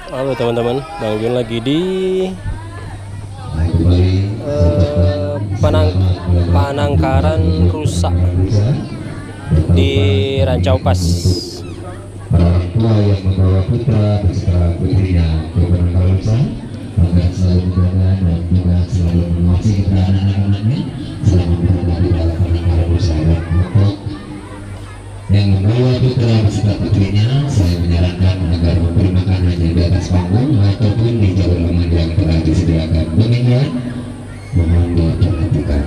Halo teman-teman, Bang Jun lagi di Panangkaran rusak di Rancau Pas. Para orang tua yang membawa putra beserta putrinya ke penangkaran rusak agar selalu menjaga dan juga selalu mengawasi keberadaan anak-anaknya selama berada di dalam penangkaran rusak. Dan untuk yang membawa putra beserta putrinya, saya menyarankan agar memberi makan hanya di atas panggung ataupun di jalur aman yang telah disediakan. Demikian, mohon diperhatikan.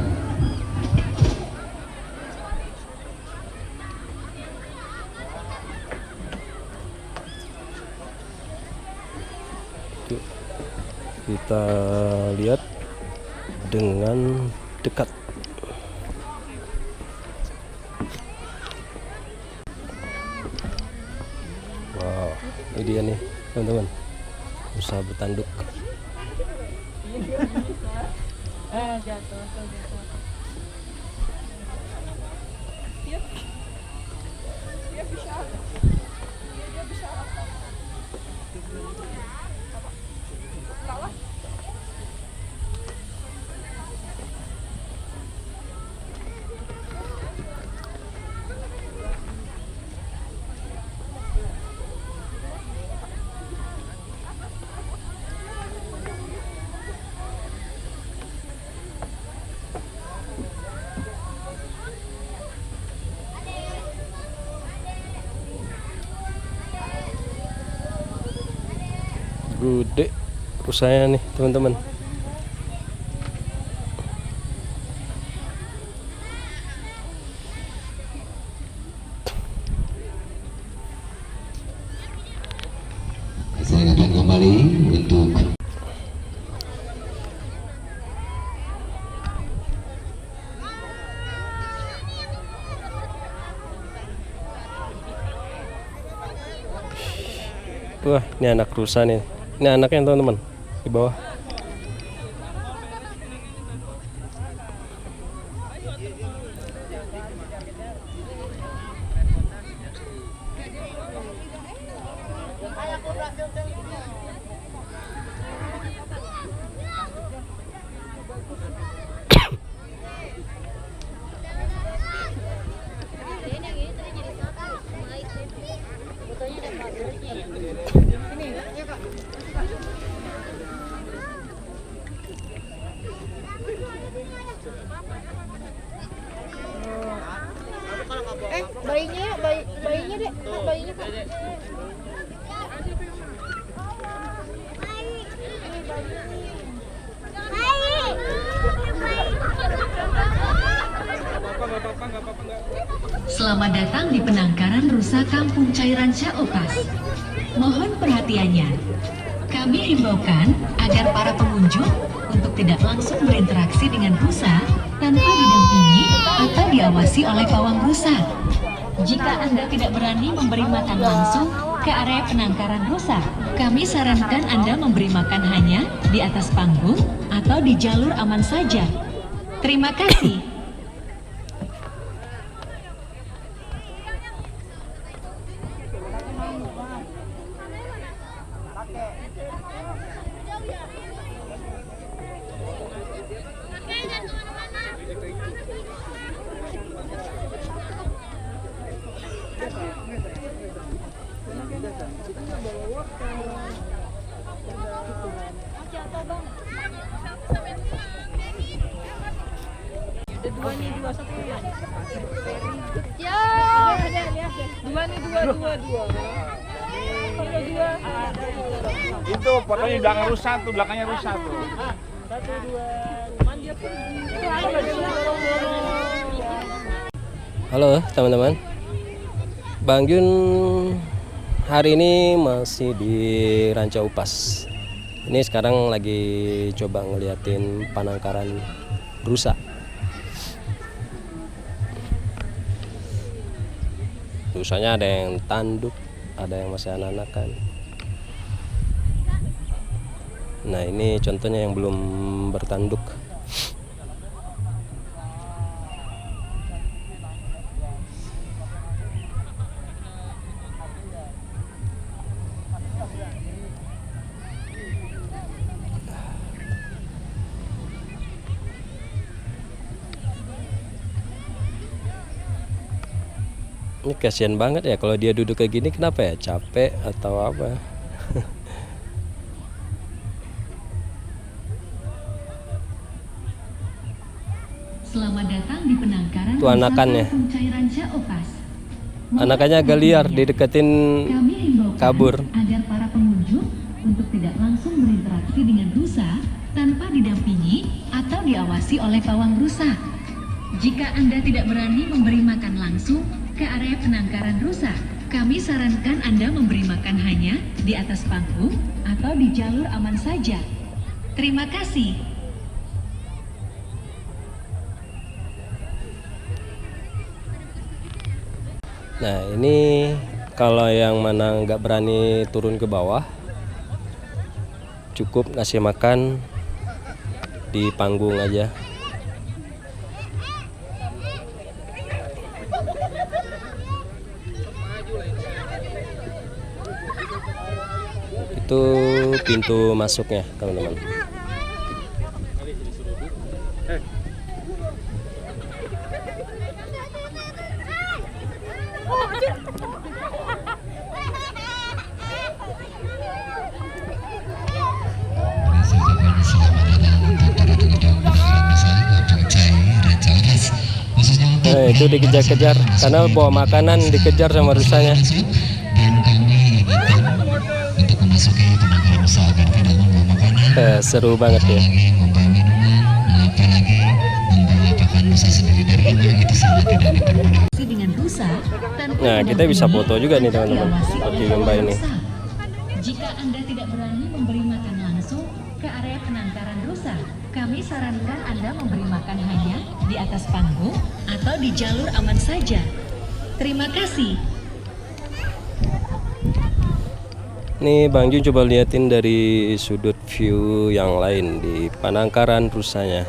Kita lihat dengan dekat. Wow, ini dia nih teman-teman, usaha bertanduk. Jatuh. Gede rusaknya nih teman-teman. Saya akan kembali untuk Wah, ini anak rusa nih. Ini anaknya teman-teman di bawah. Bayinya yuk, bayinya dek, bayinya kak. Selamat datang di penangkaran rusa Kampung Cairan Opas. Mohon perhatiannya. Kami himbaukan agar para pengunjung untuk tidak langsung berinteraksi dengan rusa tanpa didampingi atau diawasi oleh pawang rusa. Jika Anda tidak berani memberi makan langsung ke area penangkaran rusa, kami sarankan Anda memberi makan hanya di atas panggung atau di jalur aman saja. Terima kasih. Dua nih, dua satu nih. Ya, dua nih, dua. Itu fotonya di belakang rusak tuh, belakangnya rusak tuh. Satu, dua. Halo teman-teman, Bang Jun hari ini masih di Rancau Pas. Ini sekarang lagi coba ngeliatin penangkaran rusa. Rusanya ada yang tanduk, ada yang masih anak-anakan. Nah, ini contohnya yang belum bertanduk. Ini kasihan banget ya kalau dia duduk kayak gini, kenapa ya? Capek atau apa? Selamat datang di penangkaran Itu anakannya. Kampung Cairan Caopas. Anakannya agak liar, dideketin Kami himbaukan kabur. agar para pengunjung untuk tidak langsung berinteraksi dengan rusa tanpa didampingi atau diawasi oleh pawang rusa. Jika Anda tidak berani memberi makan langsung ke area penangkaran rusa, kami sarankan Anda memberi makan hanya di atas panggung atau di jalur aman saja. Terima kasih. Nah ini kalau yang mana nggak berani turun ke bawah, cukup ngasih makan di panggung aja. Itu pintu masuknya, teman-teman. Nah, itu dikejar-kejar karena bawa makanan, dikejar sama rusanya. Dan kami ingatkan untuk memasuki penangkaran rusa agar tidak membawa makanan, Seru banget ya. apalagi membawa minuman, apalagi membawa pakan rusa sendiri dari rumah, itu sangat tidak diperbolehkan. Dengan rusa tanpa Nah, kita bisa didampingi foto juga nih, atau teman-teman, diawasi seperti oleh Mbak ini. rusa. Jika Anda tidak berani memberi makan langsung ke area penangkaran rusa, kami sarankan Anda memberi makan hanya di atas panggung atau di jalur aman saja. Terima kasih. Nih Bang Jun coba liatin dari sudut view yang lain di penangkaran rusanya.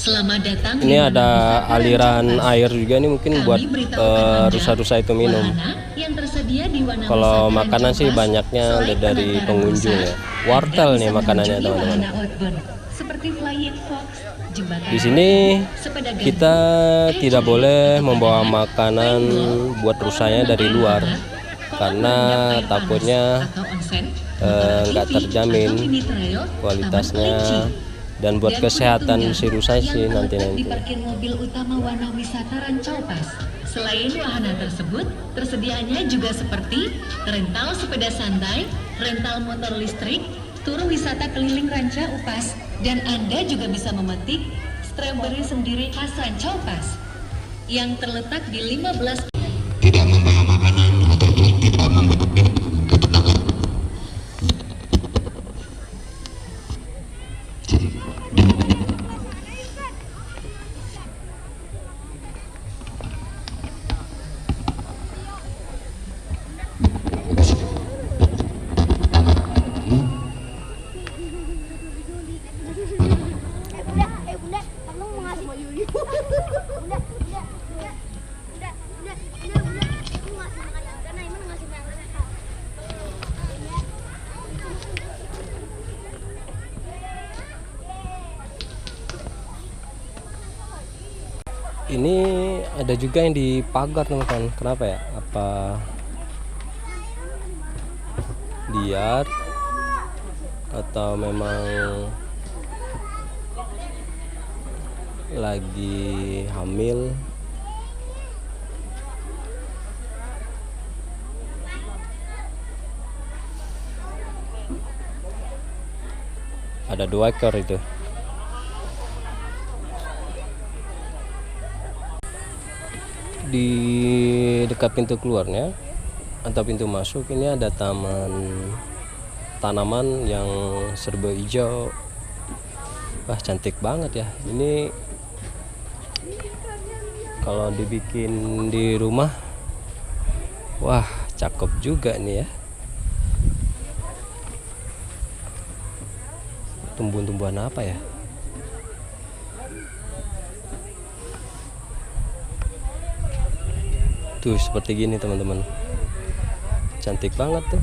Selamat datang. Ini ada aliran air juga nih, mungkin buat rusa-rusa itu minum. Kalau makanan sih banyaknya dari pengunjung ya. Wortel nih makanannya, teman-teman. Di sini kita tidak boleh membawa makanan buat rusanya dari luar karena takutnya nggak terjamin kualitasnya dan buat kesehatan si rusa sih nanti. Di parkir mobil utama Wana Wisata Rancaupas. Selain wahana tersebut, tersedianya juga seperti rental sepeda santai, rental motor listrik, tur wisata keliling Ranca Upas, dan Anda juga bisa memetik strawberry sendiri khas Rancaupas yang terletak di 15 Tidak membawa makanan ataupun tidak membawa ke penangkaran. Ini ada juga yang dipagar, teman-teman. Kenapa ya? Apa liar atau memang lagi hamil? Ada 2 ekor itu. Di dekat pintu keluarnya atau pintu masuk ini ada taman tanaman yang serba hijau. Wah, cantik banget ya. Ini kalau dibikin di rumah, wah cakep juga nih ya. Tumbuhan-tumbuhan apa ya? Tuh seperti gini teman-teman. Cantik banget tuh.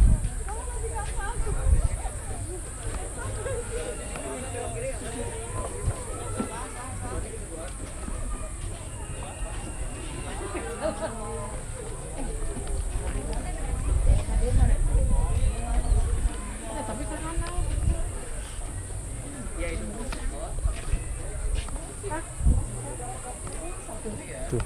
Tuh.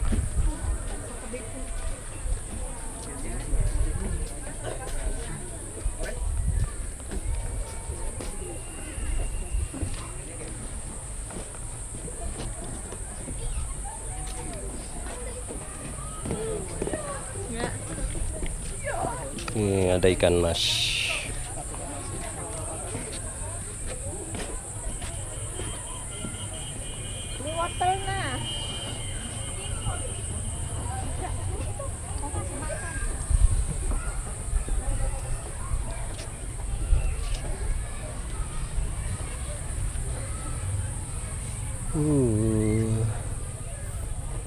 Ini ada ikan mas. Wortel nah.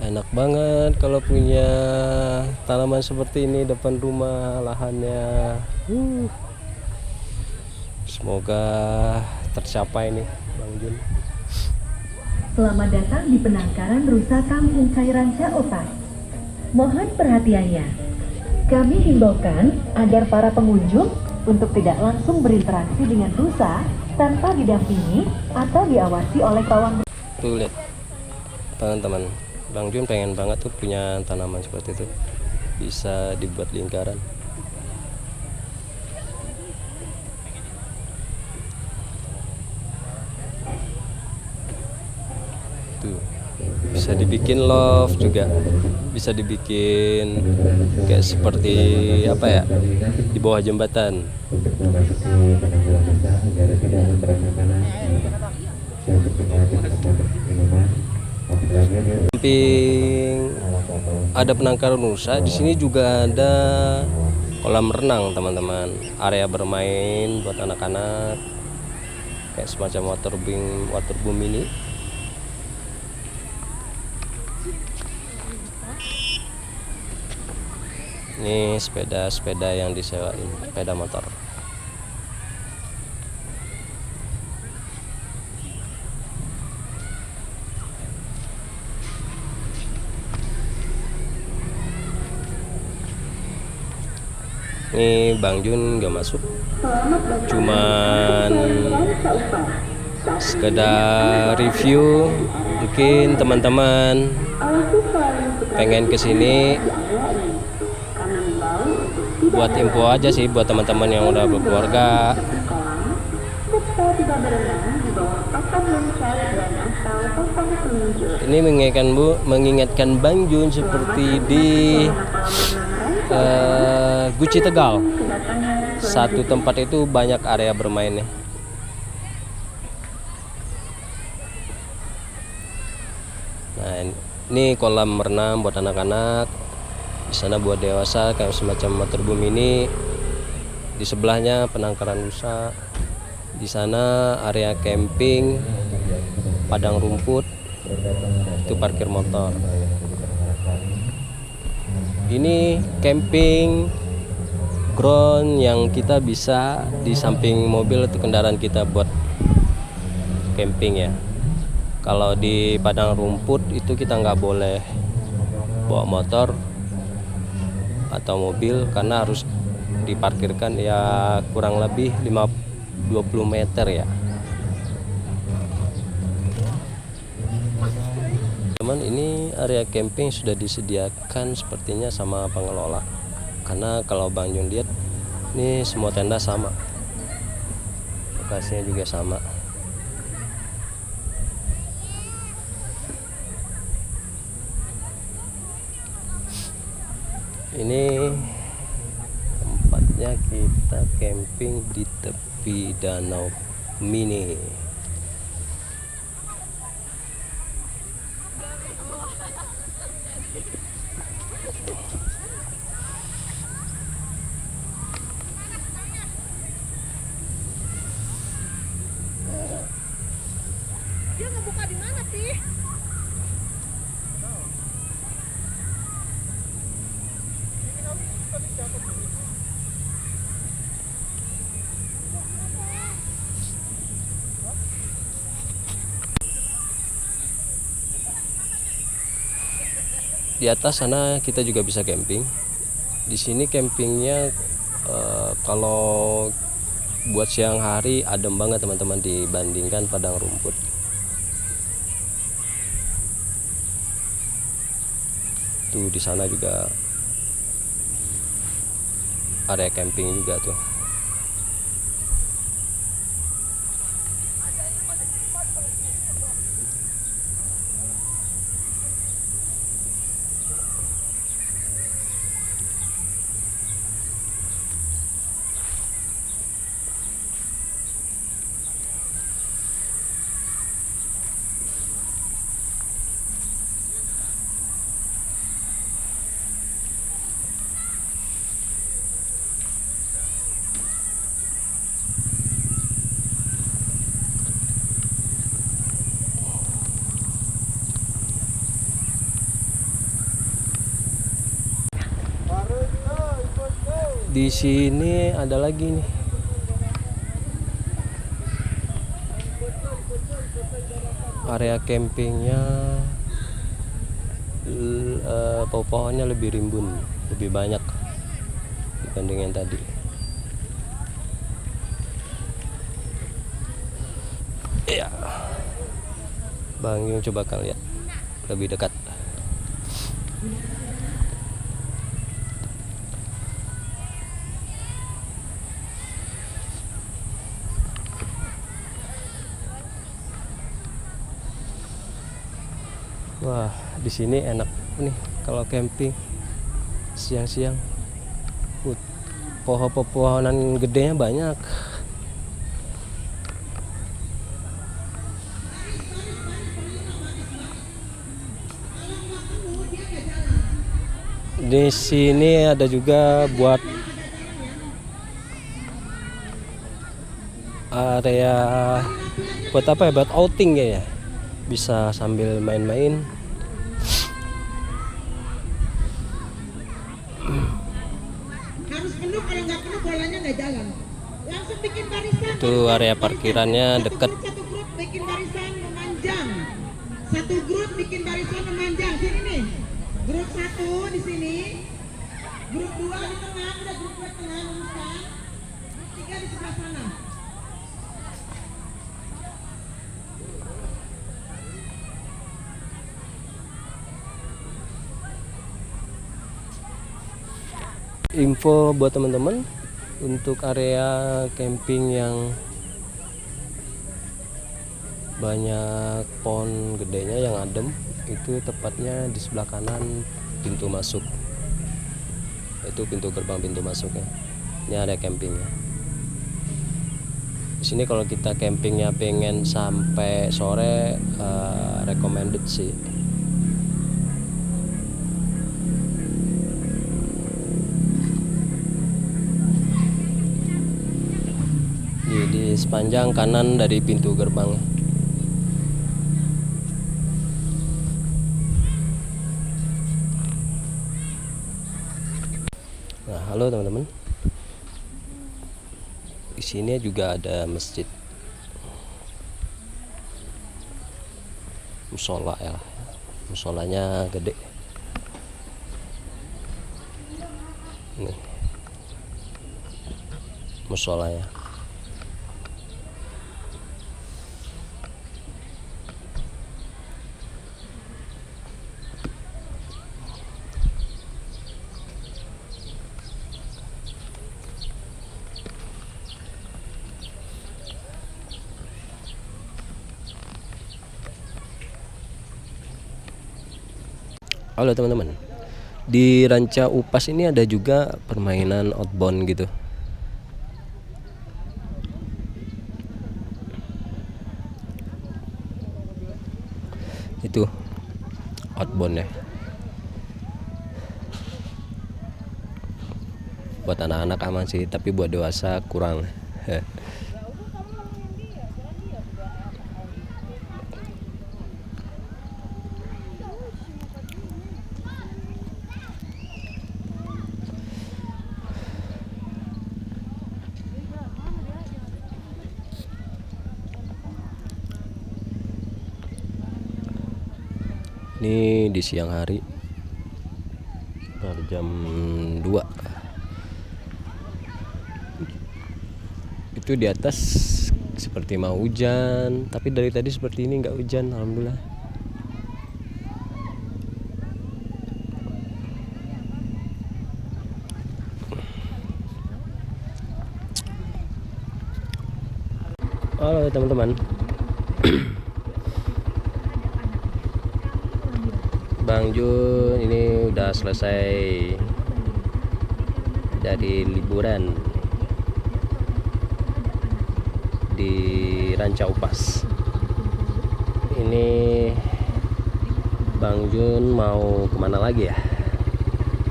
Enak banget kalau punya tanaman seperti ini depan rumah, lahannya. Semoga tercapai nih Bang Jun. Selamat datang di penangkaran rusa Kampung Cairan Caopas. Mohon perhatiannya. Kami himbaukan agar para pengunjung untuk tidak langsung berinteraksi dengan rusa tanpa didampingi atau diawasi oleh pawang. Tuh lihat teman-teman, Bang Jun pengen banget tuh punya tanaman seperti itu, bisa dibuat lingkaran. Tuh bisa dibikin love juga, bisa dibikin kayak seperti apa ya, di bawah jembatan. Untuk memasuki penangkaran rusa agar tidak berantakan untuk minuman. Samping ada penangkaran rusa, di sini juga ada kolam renang teman-teman, area bermain buat anak-anak, kayak semacam waterboom ini. Ini sepeda yang disewain, sepeda motor. Ini Bang Jun gak masuk, cuman sekedar review. Mungkin teman-teman pengen kesini buat info aja sih, buat teman-teman yang udah berkeluarga. Ini mengingatkan Bang Jun seperti di Guci Tegal. Satu tempat itu banyak area bermainnya. Nah, ini kolam renang buat anak-anak. Di sana buat dewasa kayak semacam waterboom ini. Di sebelahnya penangkaran rusa. Di sana area camping, padang rumput, itu parkir motor. Ini camping ground yang kita bisa di samping mobil atau kendaraan kita buat camping ya. Kalau di padang rumput itu kita nggak boleh bawa motor atau mobil karena harus diparkirkan ya kurang lebih 20 meter ya. Teman, ini area camping sudah disediakan sepertinya sama pengelola. Karena kalau Bang Jun lihat, ini semua tenda sama, lokasinya juga sama. Ini tempatnya kita camping di tepi danau mini. Di atas sana kita juga bisa camping. Di sini campingnya kalau buat siang hari adem banget teman-teman dibandingkan padang rumput. Tuh di sana juga area camping juga tuh. Di sini ada lagi nih. Area campingnya pohon-pohonnya lebih rimbun, lebih banyak dibanding yang tadi. Ya, Bang Yung coba kalian lihat lebih dekat. Wah, di sini enak nih kalau camping siang-siang. Pohon-pohonan gedenya banyak. Di sini ada juga buat area buat apa ya? Buat outing ya. Bisa sambil main-main. Harus penuh, kalau nggak penuh bolanya nggak jalan. Langsung bikin barisan. Itu area parkirannya deket. Satu grup bikin barisan memanjang. Satu grup bikin barisan memanjang. Sini nih. Grup 1 di sini. Grup 2 di tengah. Udah grup 2 tengah luruskan. Grup 3 di sebelah sana. Info buat teman-teman untuk area camping yang banyak pohon gedenya yang adem, itu tepatnya di sebelah kanan pintu masuk. Itu pintu gerbang pintu masuknya. Ini area campingnya. Di sini kalau kita campingnya pengen sampai sore, recommended sih. Di sepanjang kanan dari pintu gerbang. Nah, halo teman-teman. Di sini juga ada masjid, musola ya. Musolanya gede. Nih, musolanya. Halo teman-teman, di Ranca Upas ini ada juga permainan outbound gitu. Itu outbound ya. Buat anak-anak aman sih, tapi buat dewasa kurang. Ini di siang hari, jam 2. Itu di atas seperti mau hujan, tapi dari tadi seperti ini nggak hujan, alhamdulillah. Halo teman-teman. Bang Jun ini udah selesai dari liburan di Ranca Upas. Ini Bang Jun mau kemana lagi ya?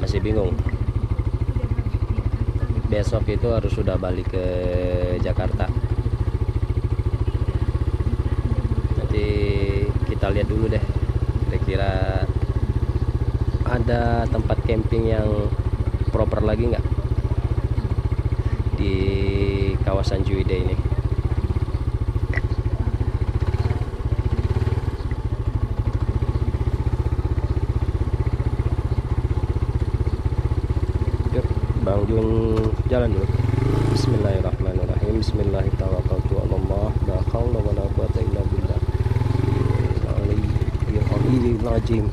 Masih bingung. Besok itu harus sudah balik ke Jakarta. Nanti kita lihat dulu deh, kira-kira ada tempat camping yang proper lagi nggak di kawasan Ciwidey ini. Yuk, Bang Jun jalan dulu. Bismillahirrahmanirrahim. Bismillahirrahmanirrahim. La haula wala quwwata illa billah. Aliyyil azim.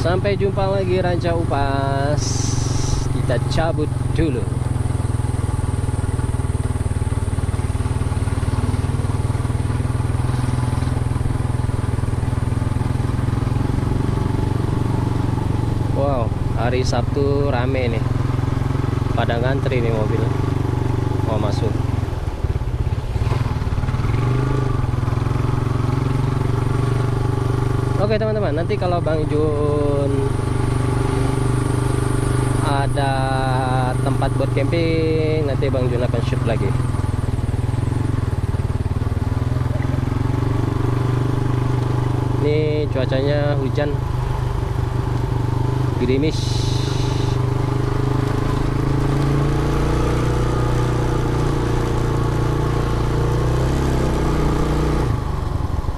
Sampai jumpa lagi Ranca Upas. Kita cabut dulu. Wow, hari Sabtu rame nih. Pada ngantri nih mobil mau masuk. Oke teman-teman, nanti kalau Bang Jun ada tempat buat camping, nanti Bang Jun akan shoot lagi. Ini cuacanya hujan, gerimis.